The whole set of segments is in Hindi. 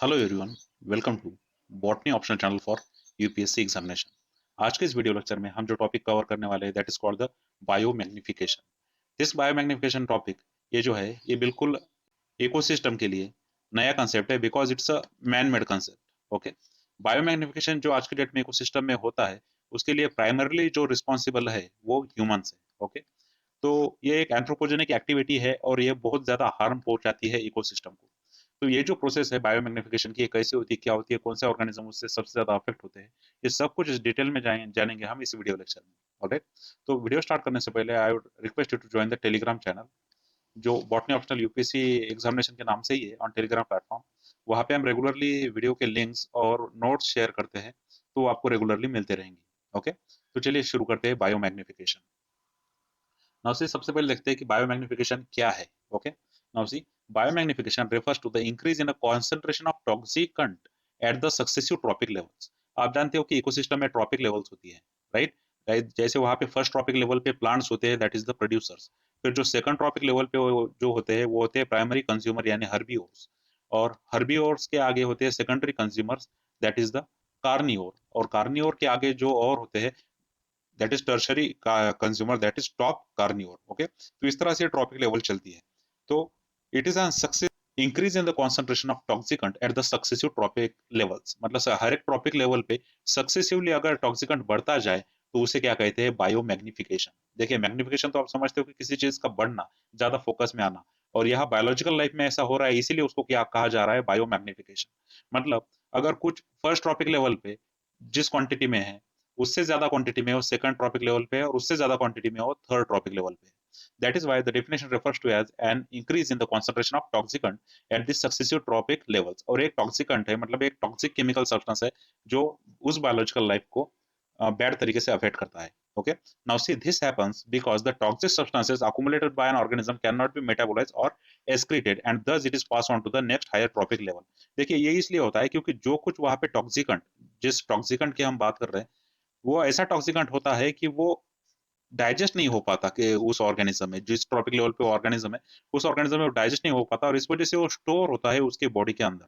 Hello everyone, welcome to botany optional channel for UPSC examination. आज के इस वीडियो लेक्चर में हम जो टॉपिक कवर करने वाले हैं that is called the biomagnification. This biomagnification topic ये जो है ये बिल्कुल इकोसिस्टम के लिए नया कंसेप्ट है because it's a man made concept. Okay, biomagnification जो आज के डेट में इकोसिस्टम में होता है उसके लिए प्राइमरली जो रिस्पॉन्सिबल है वो ह्यूमंस है। ओके, तो ये एक एंथ्रोपोजेनिक एक्टिविटी है और ये बहुत ज्यादा हार्म पहुंचाती है इकोसिस्टम को। तो ये जो प्रोसेस है बायोमैग्निफिकेशन की, ये कैसे होती है, क्या होती है, कौन से ऑर्गेनिज्म उससे सबसे ज्यादा अफेक्ट होते हैं, ये सब कुछ इस डिटेल में जानेंगे हम इस वीडियो लेक्चर में। ऑलराइट, तो वीडियो स्टार्ट करने से पहले I would request you to join the Telegram channel जो बॉटनी ऑप्शनल यूपीएससी एग्जामिनेशन के नाम से ही है ऑन टेलीग्राम प्लेटफॉर्म। वहाँ पे हम रेगुलरली वीडियो के लिंक्स और नोट्स शेयर करते हैं, तो आपको रेगुलरली मिलते रहेंगे। ओके, तो चलिए शुरू करते हैं बायोमैग्निफिकेशन। नाउ सी सबसे पहले देखते हैं कि बायोमैग्निफिकेशन क्या है। Okay, now see biomagnification refers to the increase in the concentration of toxicant at the successive trophic levels। आप जानते हो कि इकोसिस्टम में ट्रॉपिक लेवल्स होती है, राइट? जैसे वहां पे फर्स्ट ट्रॉपिक लेवल पे प्लांट्स होते हैं दैट इज द प्रोड्यूसर्स। फिर जो सेकंड ट्रॉपिक लेवल पे जो होते हैं वो होते हैं प्राइमरी कंज्यूमर यानी हर्बीओर्स। और हर्बीओर्स के आगे होते हैं secondary consumers that is the carnivore. और कार्नियोर के आगे जो और होते हैं that is tertiary consumer that is top carnivore. Okay, तो इस तरह से ट्रॉपिक लेवल चलती है। तो it is an success increase in the concentration of toxicant at the successive trophic levels. मतलब हर एक ट्रॉपिक लेवल पे सक्सेसिवली अगर टॉक्सिकेंट बढ़ता जाए तो उसे क्या कहते हैं, बायोमैग्निफिकेशन। देखिए, मैग्निफिकेशन तो आप समझते हो कि किसी चीज का बढ़ना, ज्यादा फोकस में आना, और यहाँ बायोलॉजिकल लाइफ में ऐसा हो रहा है इसीलिए उसको क्या कहा जा रहा है, बायोमैग्निफिकेशन। मतलब अगर कुछ फर्स्ट ट्रॉपिक लेवल पे जिस क्वांटिटी में है उससे ज्यादा क्वांटिटी में हो सेकंड ट्रॉपिक लेवल पे और उससे ज्यादा क्वांटिटी में हो थर्ड ट्रॉपिक लेवल पे। That is why the definition refers to as an increase in the concentration of toxicant at this successive trophic levels. और एक टॉक्सिकेंट है मतलब एक टॉक्सिक केमिकल सब्सटेंस है जो उस बायोलॉजिकल लाइफ को बैड तरीके से अफेक्ट करता है। Okay, now see this happens because the toxic substances accumulated by an organism cannot be metabolized or excreted and thus it is passed on to the next higher trophic level। देखिए, ये इसलिए होता है क्योंकि जो कुछ वहां पे टॉक्सिकेंट, जिस टॉक्सिकेंट की हम बात कर रहे हैं, वो ऐसा टॉक्सिकेंट होता है कि वो डाइजेस्ट नहीं हो पाता कि उस ऑर्गेनिज्म में, जिस ट्रॉपिक लेवल पे ऑर्गेनिज्म है उस ऑर्गेनिज्म में वो डाइजेस्ट नहीं हो पाता और इस वजह से वो स्टोर होता है उसके बॉडी के अंदर।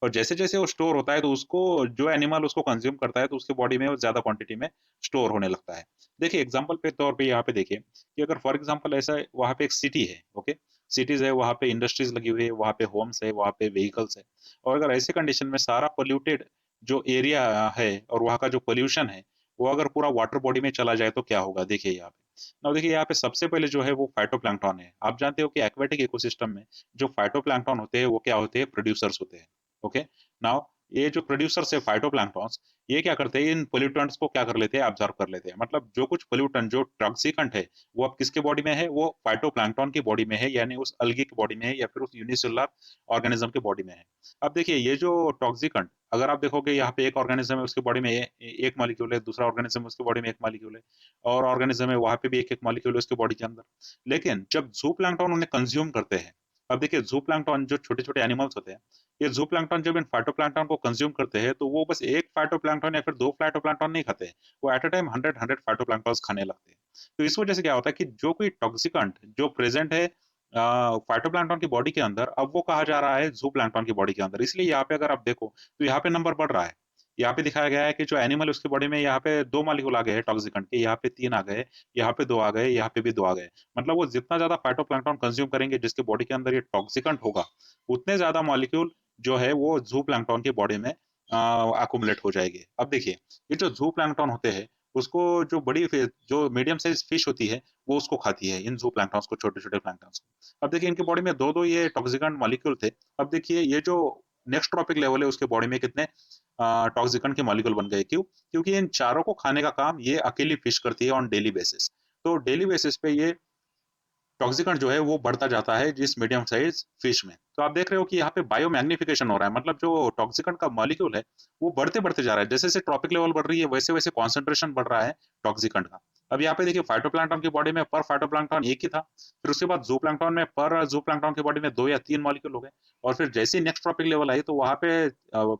और जैसे जैसे वो स्टोर होता है तो उसको जो एनिमल उसको कंज्यूम करता है तो उसके बॉडी में वो ज्यादा क्वांटिटी में स्टोर होने लगता है। देखिए, एग्जांपल पे तौर पे यहाँ पे देखिए कि अगर फॉर एग्जांपल ऐसा वहाँ पे एक सिटी है। ओके, सिटीज है, वहाँ पे इंडस्ट्रीज लगी हुई है, वहाँ पे होम्स है, वहाँ पे व्हीकल्स है। और अगर ऐसे कंडीशन में सारा पोल्यूटेड जो एरिया है और वहाँ का जो पोल्यूशन है वो अगर पूरा वाटर बॉडी में चला जाए तो क्या होगा, देखिए यहाँ पे। now देखिए, यहाँ पे सबसे पहले जो है वो फाइटोप्लैंक्टन है। आप जानते हो कि एक्वेटिक इकोसिस्टम में जो फाइटोप्लैंक्टन होते हैं वो क्या होते हैं, प्रोड्यूसर्स होते हैं। ओके, नाउ ये जो प्रोड्यूसर्स है फाइटोप्लैंक्टन्स, ये क्या करते हैं, इन पोल्यूटेंट्स को क्या कर लेते हैं, ऑब्जर्व कर लेते हैं। मतलब जो कुछ पोल्यूटेंट जो टॉक्सिकेंट है वो अब किसके बॉडी में है, वो फाइटोप्लैंक्टन की बॉडी में है, यानी उस अलगी की बॉडी में है या फिर उस यूनिसेलुलर ऑर्गेनिज्म की बॉडी में है। अब देखिए, ये जो टॉक्सिकेंट, अगर आप देखोगे यहाँ पे एक ऑर्गेनिज्म है उसके बॉडी में एक मॉलिक्यूल है, दूसरा ऑर्गेनिज्म है उसके बॉडी में एक मॉलिक्यूल है, और ऑर्गेनिज्म है वहां पे भी एक एक मॉलिक्यूल है उसके बॉडी के अंदर। लेकिन जब जूप्लैंक्टन उन्हें कंज्यूम करते हैं, अब देखिए जूप्लैंक्टन जो छोटे छोटे एनिमल्स होते हैं, ये जूप्लैंक्टन जब इन फाइटोप्लैंक्टन को कंज्यूम करते हैं तो वो बस एक फाइटोप्लैंक्टन या फिर दो फाइटोप्लैंक्टन नहीं खाते हैं, वो at a time hundred hundred phytoplankton खाने लगते हैं। तो इस वजह से क्या होता है कि जो कोई टॉक्सिकेंट जो प्रेजेंट है फाइटोप्लैंक्टन की बॉडी के अंदर, अब वो कहा जा रहा है जूप्लैंक्टन की बॉडी के अंदर। इसलिए यहाँ पे अगर आप देखो तो यहाँ पे नंबर बढ़ रहा है। यहाँ पे दिखाया गया है कि जो एनिमल उसकी बॉडी में यहाँ पे दो मॉलिक्यूल आ गए हैं टॉक्सिकेंट के, यहाँ पे तीन आ गए, यहाँ पे दो आ गए, यहाँ पे भी दो आ गए। मतलब वो जितना ज्यादा फाइटोप्लैंक्टन कंज्यूम करेंगे जिसके बॉडी के अंदर ये टॉक्सिकेंट होगा, उतने ज्यादा मॉलिक्यूल जो है वो जू प्लैंक्टन की बॉडी में अकुमुलेट हो जाएंगे। अब देखिए, ये जो जू प्लैंक्टन होते हैं उसको जो जो मीडियम साइज फिश होती है वो उसको खाती है, इन जू प्लैंक्टन्स को, छोटे छोटे प्लैंक्टन्स को। अब देखिए, इनके बॉडी में दो दो ये टॉक्सिकेंट मॉलिक्यूल थे। अब देखिए, ये जो नेक्स्ट ट्रॉपिक लेवल है उसके बॉडी में कितने टॉक्सिकेंट के मॉलिक्यूल बन गए। क्यों? क्योंकि इन चारों को खाने का काम ये अकेली फिश करती है ऑन डेली बेसिस। तो डेली बेसिस पे ये टॉक्सिकेंट जो है वो बढ़ता जाता है जिस मीडियम साइज फिश में। तो आप देख रहे हो कि यहाँ पे बायो मैग्निफिकेशन हो रहा है, मतलब जो टॉक्सिकेंट का मॉलिक्यूल है वो बढ़ते बढ़ते जा रहा है। जैसे जैसे ट्रॉपिक लेवल बढ़ रही है वैसे वैसे कॉन्सेंट्रेशन बढ़ रहा है टॉक्सिकेंट का। अब यहाँ पे देखिए, फाइटोप्लैंक्टन की बॉडी में पर फाइटोप्लैंक्टन एक ही था, फिर उसके बाद जूप्लैंक्टन में पर जूप्लैंक्टन की बॉडी में दो या तीन मॉलिक्यूल हो गए, और फिर जैसे ही नेक्स्ट ट्रॉपिक लेवल आई तो वहां पे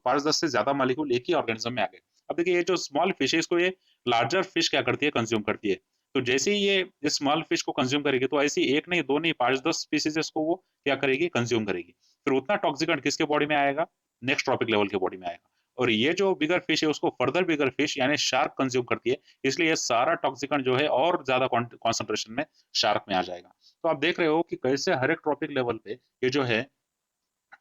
5-10 से ज्यादा मॉलिक्यूल एक ही ऑर्गेनिज्म में आ गए। अब देखिए, ये जो स्मॉल फिश है इसको ये लार्जर फिश क्या करती है, कंज्यूम करती है। तो जैसे ही ये स्मॉल फिश को कंज्यूम करेगी तो ऐसी एक नहीं, दो नहीं, 5-10 स्पीसीज को वो क्या करेगी, कंज्यूम करेगी। फिर उतना टॉक्सिकेंट किसके बॉडी में आएगा, नेक्स्ट ट्रॉपिक लेवल की बॉडी में आएगा। और ये जो बिगर फिश है उसको फर्दर बिगर फिश यानी शार्क कंज्यूम करती है, इसलिए ये सारा टॉक्सिकन जो है और ज्यादा कॉन्सेंट्रेशन में शार्क में आ जाएगा। तो आप देख रहे हो कि कैसे हर एक ट्रॉपिक लेवल पे ये जो है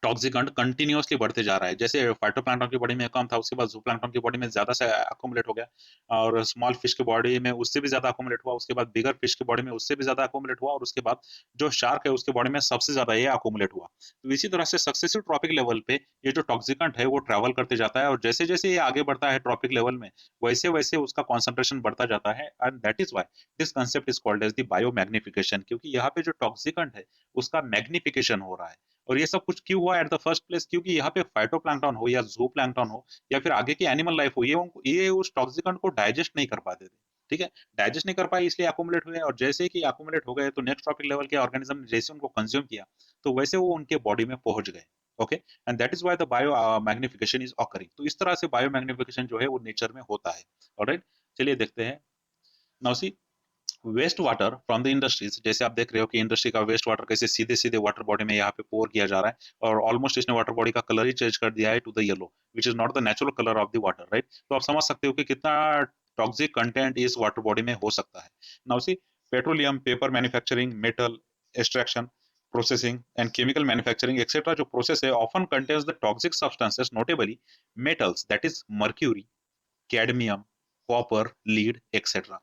टॉक्सिकंट कंटिन्यूअसली बढ़ते जा रहा है। जैसे फाइटोप्लैंक्टन की बॉडी में कम था, उसके बाद जूप्लैंक्टन की बॉडी में ज्यादा से अकोमुलेट हो गया, और स्मॉल फिश की बॉडी में उससे भी ज्यादा अकोमुलेट हुआ, उसके बाद बिगर फिश की बॉडी में उससे भी ज्यादा अकोमुलेट हुआ, और उसके बाद जो शार्क है उसके बॉडी में सबसे ज्यादा ये अकोमुलेट हुआ। तो इसी तरह से सक्सेसिव ट्रॉपिक लेवल पे ये जो टॉक्सिकंट है वो ट्रैवल करते जाता है, और जैसे जैसे ये आगे बढ़ता है ट्रॉपिक लेवल में वैसे वैसे उसका कॉन्सेंट्रेशन बढ़ता जाता है। And that is why this concept is called as the biomagnification, क्योंकि यहाँ पे जो टॉक्सिकंट है उसका मैग्निफिकेशन हो रहा है। और ये सब कुछ क्यों हुआ एट द फर्स्ट प्लेस? क्योंकि यहाँ पे फाइटोप्लैंक्टन हो या ज़ूप्लैंक्टन हो या फिर आगे की एनिमल लाइफ हो, ये उस टॉक्सिकन को डाइजेस्ट नहीं कर पाते थे। ठीक है, डाइजेस्ट नहीं कर पाए इसलिए अकोमुलेट हुए, और जैसे कि अकोमुलेट हो गए तो नेक्स्ट ट्रॉपिक लेवल के ऑर्गेनिज्म ने जैसे उनको कंज्यूम किया तो वैसे वो उनके बॉडी में पहुंच गए। Okay, and that is why the bio magnification is occurring. तो इस तरह से बायो मैग्निफिकेशन जो है वो नेचर में होता है। ऑलराइट, चलिए देखते हैं। Now see, waste water from the industries, जैसे आप देख रहे हो कि इंडस्ट्री का वेस्ट वाटर कैसे सीधे सीधे वाटर बॉडी में यहाँ पे पोर किया जा रहा है, और ऑलमोस्ट इसने वाटर बॉडी का कलर ही चेंज कर दिया है to the yellow, which is not the natural colour of the water, right. तो आप समझ सकते हो कि कितना टॉक्सिक कंटेंट इस वाटर बॉडी में हो सकता है। Now see, petroleum, paper manufacturing, metal extraction, processing and chemical manufacturing etc जो process है often contains the toxic substances, notably metals, that is mercury, cadmium, copper, lead etcetera.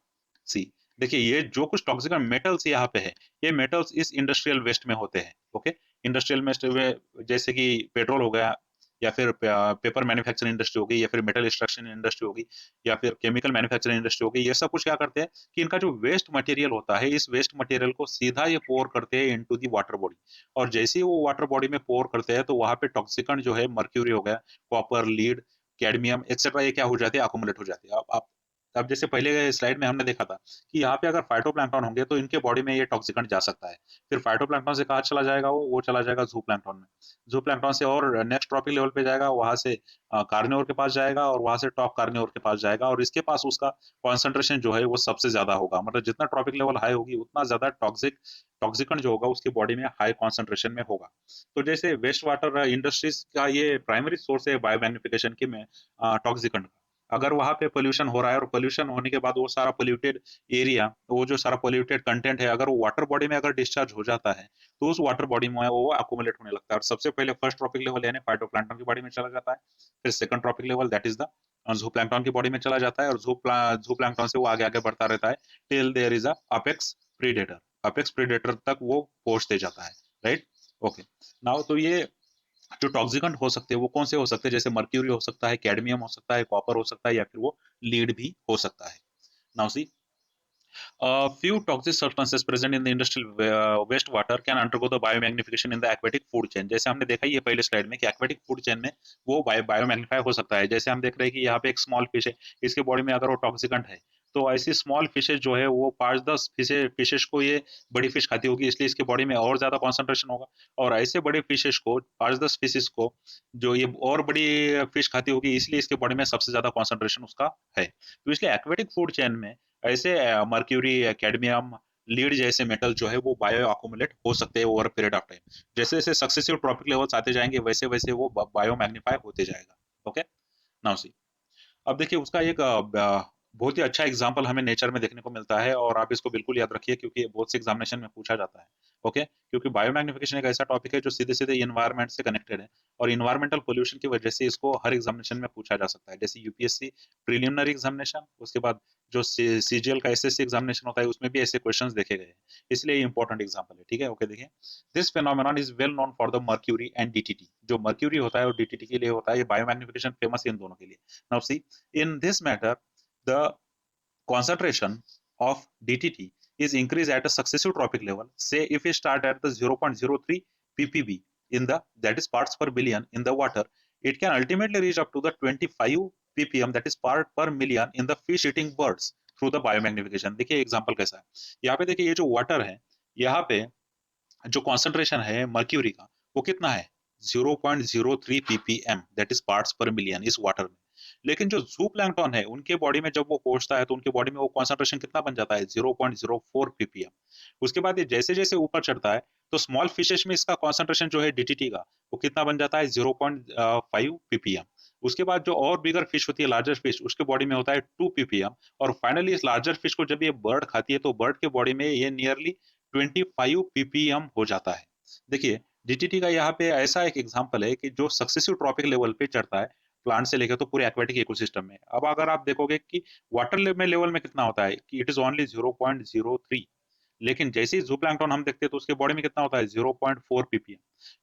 See, देखिए ये जो कुछ टॉक्सिक मेटल्स यहाँ पे है, ये मेटल्स इस इंडस्ट्रियल वेस्ट में होते हैं। ओके, इंडस्ट्रियल वेस्ट में जैसे कि पेट्रोल हो गया, या फिर पेपर मैन्युफैक्चरिंग इंडस्ट्री होगी, या फिर मेटल एक्सट्रैक्शन इंडस्ट्री होगी, या फिर केमिकल मैन्युफैक्चरिंग इंडस्ट्री होगी, ये सब कुछ क्या करते हैं कि इनका जो वेस्ट मटेरियल होता है, इस वेस्ट मटेरियल को सीधा ये पोर करते हैं इनटू दी वाटर बॉडी। और जैसे ही वो वाटर बॉडी में पोर करते हैं तो वहां पे टॉक्सिकन जो है मर्क्यूरी हो गया, कॉपर, लीड, कैडमियम एक्सेट्रा, ये क्या हो जाते हैं, अकोमुलेट हो जाते हैं। अब जैसे पहले स्लाइड में हमने देखा था कि यहाँ पे अगर फाइटोप्लैंक्टन होंगे तो इनके बॉडी में ये टॉक्सिकेंट जा सकता है। फिर फाइटोप्लैंक्टन से कहाँ चला जाएगा, वो चला जाएगा जूप्लैंक्टन में। जूप्लैंक्टन से और नेक्स्ट ट्रॉपिक लेवल पे जाएगा, वहां से कार्नियोर के पास जाएगा, और वहां से टॉप कार्नियोर के पास जाएगा, और इसके पास उसका कॉन्सेंट्रेशन जो है वो सबसे ज्यादा होगा। मतलब जितना ट्रॉपिक लेवल हाई होगी उतना ज्यादा टॉक्सिकेंट जो होगा उसकी बॉडी में हाई कॉन्सेंट्रेशन में होगा। तो जैसे वेस्ट वाटर इंडस्ट्रीज का ये प्राइमरी सोर्स है बायो मैग्निफिकेशन की में टॉक्सिकेंट का। अगर वहां पे पोल्यूशन हो रहा है, और पोल्यूशन होने के बाद वो सारा पोल्यूटेड एरिया, वो जो सारा पोल्यूटेड कंटेंट है, अगर वो वाटर बॉडी में अगर डिस्चार्ज हो जाता है तो उस वाटर बॉडी में वो अकोमुलेट होने लगता है, और सबसे पहले फर्स्ट ट्रॉपिक लेवल यानी फाइटोप्लैंक्टन की बॉडी में चला जाता है। फिर second trophic level that is the जूप्लैंक्टन की बॉडी में चला जाता है, और जूप्लैंक्टन से वो आगे आगे बढ़ता रहता है till there is a apex predator. Apex predator तक वो पहुंचते जाता है, राइट। ओके, नाउ तो ये जो टॉक्सिकेंट हो सकते हैं वो कौन से हो सकते हैं? जैसे मर्क्यूरी हो सकता है, कैडमियम हो सकता है, कॉपर हो सकता है, या फिर वो लीड भी हो सकता है। Now C, few toxic substances present in the industrial wastewater can undergo the biomagnification in the aquatic food chain। जैसे हमने देखा ये पहले स्लाइड में कि aquatic food chain में वो बायोमैग्नीफाई हो सकता है। जैसे हम देख रहे हैं कि यहाँ पे एक स्मॉल फिश है, इसके बॉडी में अगर वो टॉक्सिकेंट है तो ऐसी स्मॉल फिशेज जो है वो 5-10 फिशेज को ये बड़ी फिश खाती होगी, इसलिए इसके बॉडी में और ज्यादा कॉन्सेंट्रेशन होगा। और ऐसे बड़े फिशेज को 5-10 फिशेज को जो ये और बड़ी फिश खाती होगी, इसलिए इसके बॉडी में सबसे ज्यादा कॉन्सेंट्रेशन उसका है। तो इसलिए एक्वेटिक फूड चेन में ऐसे मर्क्यूरी, कैडमियम, लीड जैसे मेटल जो है वो बायो अकोमुलेट हो सकते हैं ओवर पीरियड ऑफ टाइम। जैसे जैसे सक्सेसिव ट्रॉपिक लेवल्स आते जाएंगे वैसे वैसे वो बायो मैग्नीफाई होते जाएगा। ओके, नाउ सी, अब देखिए उसका एक बहुत ही अच्छा एग्जाम्पल हमें नेचर में देखने को मिलता है, और आप इसको बिल्कुल याद रखिए क्योंकि बहुत से एग्जामिनेशन में पूछा जाता है। ओके, क्योंकि बायोमैग्निफिकेशन एक ऐसा टॉपिक है जो सीधे सीधे इन्वायरमेंट से कनेक्टेड है, और इन्वायरमेंटल पोल्यूशन की वजह से इसको हर एग्जामिनेशन में पूछा जा सकता है। जैसे यूपीएससी प्रीलिमिनरी एग्जामिनेशन, उसके बाद जो सीजीएल का एसएससी एग्जामिनेशन होता है उसमें भी ऐसे क्वेश्चंस देखे गए हैं, इसलिए इंपॉर्टेंट एग्जाम्पल है। ठीक है, ओके, देखिए this phenomenon is well known for the mercury and DDT. जो मर्क्यूरी होता है और डीटीटी के लिए होता है, ये बायोमैग्निफिकेशन फेमस है इन दोनों के लिए। Now see, in this matter the concentration of DTT is increased at a successive trophic level. Say if we start at the 0.03 ppb in the, that is parts per billion in the water, it can ultimately reach up to the 25 ppm, that is part per million in the fish eating birds through the biomagnification। देखिए एग्जांपल कैसा है, यहाँ पे देखिए ये जो वाटर है, यहाँ पे जो कॉन्सेंट्रेशन है मर्क्यूरी का वो कितना है, 0.03 ppm, दैट इज पार्ट्स पर मिलियन इस वाटर में। लेकिन जो जू प्लैंकटन है उनके बॉडी में जब वो पहुंचता है तो उनके बॉडी में वो कॉन्सेंट्रेशन कितना बन जाता है, 0.04 ppm। उसके बाद ये जैसे जैसे ऊपर चढ़ता है तो स्मॉल फिशेस में इसका कॉन्सेंट्रेशन जो है डीटीटी का वो कितना बन जाता है 0.5 ppm। उसके बाद जो और बिगर फिश होती है लार्जर फिश उसके बॉडी में होता है 2 ppm। और फाइनली इस लार्जर फिश को जब ये बर्ड खाती है तो बर्ड के बॉडी में ये नियरली 25 ppm हो जाता है। देखिए डीटीटी का यहाँ पे ऐसा एक एग्जांपल है कि जो सक्सेसिव ट्रॉपिक लेवल पे चढ़ता है प्लांट से लेकर तो पूरे एक्वेटिक इकोसिस्टम में। अब अगर आप देखोगे कि वाटर लेवल में कितना होता है कि इट इज ओनली 0.03, लेकिन जैसे ही जूप्लैंक्टन हम देखते हैं तो उसके बॉडी में कितना होता है 0.4 ppm।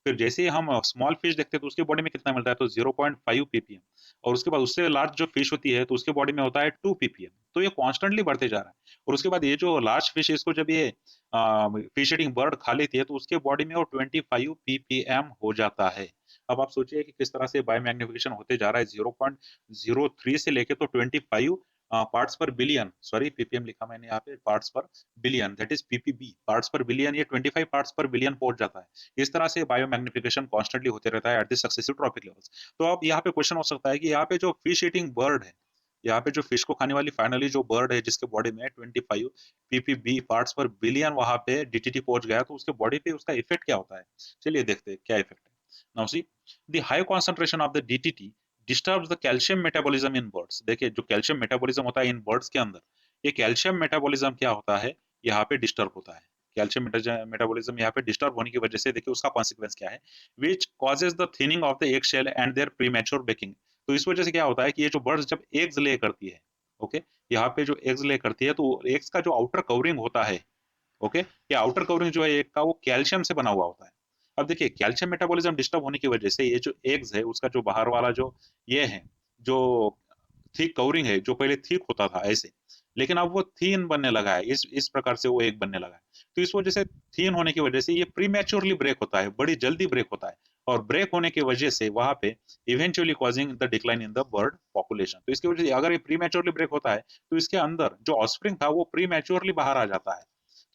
फिर जैसे ही हम स्मॉल फिश देखते हैं तो उसके बॉडी में कितना मिलता है तो 0.5 ppm। और उसके बाद उससे लार्ज जो फिश होती है तो उसके बॉडी में होता है 2 ppm। तो ये कॉन्स्टेंटली बढ़ते जा रहा है। और उसके बाद ये जो लार्ज फिश है इसको जब ये फिश ईटिंग बर्ड खा लेती है तो उसके बॉडी में वो 25 ppm हो जाता है। अब आप सोचिए कि किस तरह से बायोमैग्निफिकेशन होते जा रहा है 0.03 से लेके तो 25 पार्ट्स पर बिलियन, सॉरी पीपीएम लिखा मैंने यहाँ पे, पार्ट्स पर billion, that is PPB, parts पर बिलियन, ये 25 पार्ट्स पर बिलियन पहुंच जाता है। इस तरह से बायोमैग्निफिकेशन कॉन्स्टेंटली होते रहता है eight the successive trophic levels. तो अब यहाँ पे क्वेश्चन हो सकता है कि यहाँ पे जो फिश ईटिंग बर्ड है, यहाँ पे जो फिश को खाने वाली फाइनली जो बर्ड है जिसके बॉडी में 25 पीपीबी पार्ट्स पर बिलियन वहां पे डीटीटी पहुंच गया तो उसके बॉडी पे उसका इफेक्ट क्या होता है। चलिए देखते हैं क्या इफेक्ट है। Now see the high concentration of the DTT disturbs the calcium metabolism in birds. देखिए जो कैल्शियम मेटाबॉलिज्म होता है इन बर्ड्स के अंदर, ये कैल्शियम मेटाबॉलिज्म क्या होता है यहाँ पे डिस्टर्ब होता है। कैल्शियम मेटाबॉलिज्म यहाँ पे डिस्टर्ब होने की वजह से देखिए उसका कॉन्सिक्वेंस क्या है, which causes the thinning of the egg shell and their premature baking. तो इस वजह से क्या होता है कि ये जो बर्ड्स जब एग्स ले करती है, ओके, यहाँ पे जो एग्स ले करती है तो एग्स का जो आउटर कवरिंग होता है, ओके, ये आउटर कवरिंग जो है एग का वो कैल्शियम से बना हुआ होता है। अब देखिए कैल्शियम मेटाबॉलिज्म डिस्टर्ब होने की वजह से ये जो एग्स है उसका जो बाहर वाला जो ये है, जो थिक कवरिंग है, जो पहले थिक होता था ऐसे, लेकिन अब वो थीन बनने लगा है, इस प्रकार से वो एग बनने लगा है। तो इस वजह से थीन होने की वजह से ये प्रीमेच्योरली ब्रेक होता है, बड़ी जल्दी ब्रेक होता है। और ब्रेक होने की वजह से वहां पे eventually causing the decline in the bird population. तो इसकी वजह से अगर ये प्रीमेच्योरली ब्रेक होता है तो इसके अंदर जो ऑस्प्रिंग था वो प्रीमेच्योरली बाहर आ जाता है।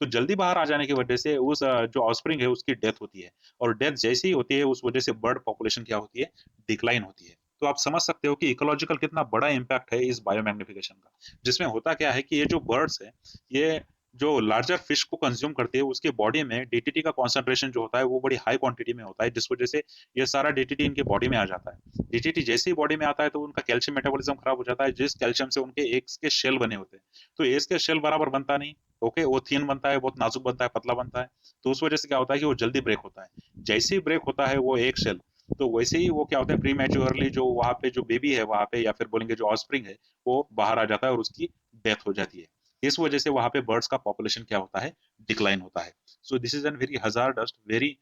तो जल्दी बाहर आ जाने की वजह से उस जो ऑस्प्रिंग है उसकी डेथ होती है। और डेथ जैसी ही होती है उस वजह से बर्ड पॉपुलेशन क्या होती है, डिक्लाइन होती है। तो आप समझ सकते हो कि इकोलॉजिकल कितना बड़ा इंपैक्ट है इस बायोमैग्निफिकेशन का। जिसमें होता क्या है कि ये जो बर्ड्स है ये जो लार्जर फिश को कंज्यूम करते हैं उसके बॉडी में डीटीटी का कॉन्सेंट्रेशन जो होता है वो बड़ी हाई क्वांटिटी में होता है, जिस वजह से ये सारा डीटीटी इनके बॉडी में आ जाता है। डीटीटी जैसे ही बॉडी में आता है तो उनका कैल्शियम मेटाबॉलिज्म खराब हो जाता है, जिस कैल्शियम से उनके एग्स के शेल बने होते हैं। तो एग्स के शेल बराबर बनता नहीं, ओके, वो थीन बनता है, बहुत नाजुक बनता है, पतला बनता है। तो उस वजह से क्या होता है कि वो जल्दी ब्रेक होता है। जैसे ही ब्रेक होता है वो एक शेल, तो वैसे ही वो क्या होता है प्रीमेच्योरली जो वहां पे जो बेबी है वहां पे या फिर बोलेंगे जो ऑस्प्रिंग है वो बाहर आ जाता है और उसकी डेथ हो जाती है। इस वजह से वहां पे बर्ड्स का पॉपुलेशन क्या होता है, डिक्लाइन होता है। So this is an very hazardous, very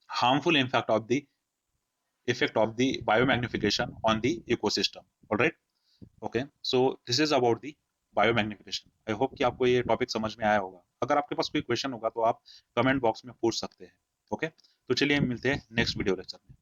harmful impact of the effect of the biomagnification on the ecosystem. All right, okay, so this is about the biomagnification. I hope कि आपको ये टॉपिक समझ में आया होगा। अगर आपके पास कोई क्वेश्चन होगा तो आप कमेंट बॉक्स में पूछ सकते हैं। ओके, तो चलिए मिलते हैं नेक्स्ट वीडियो लेक्चर में।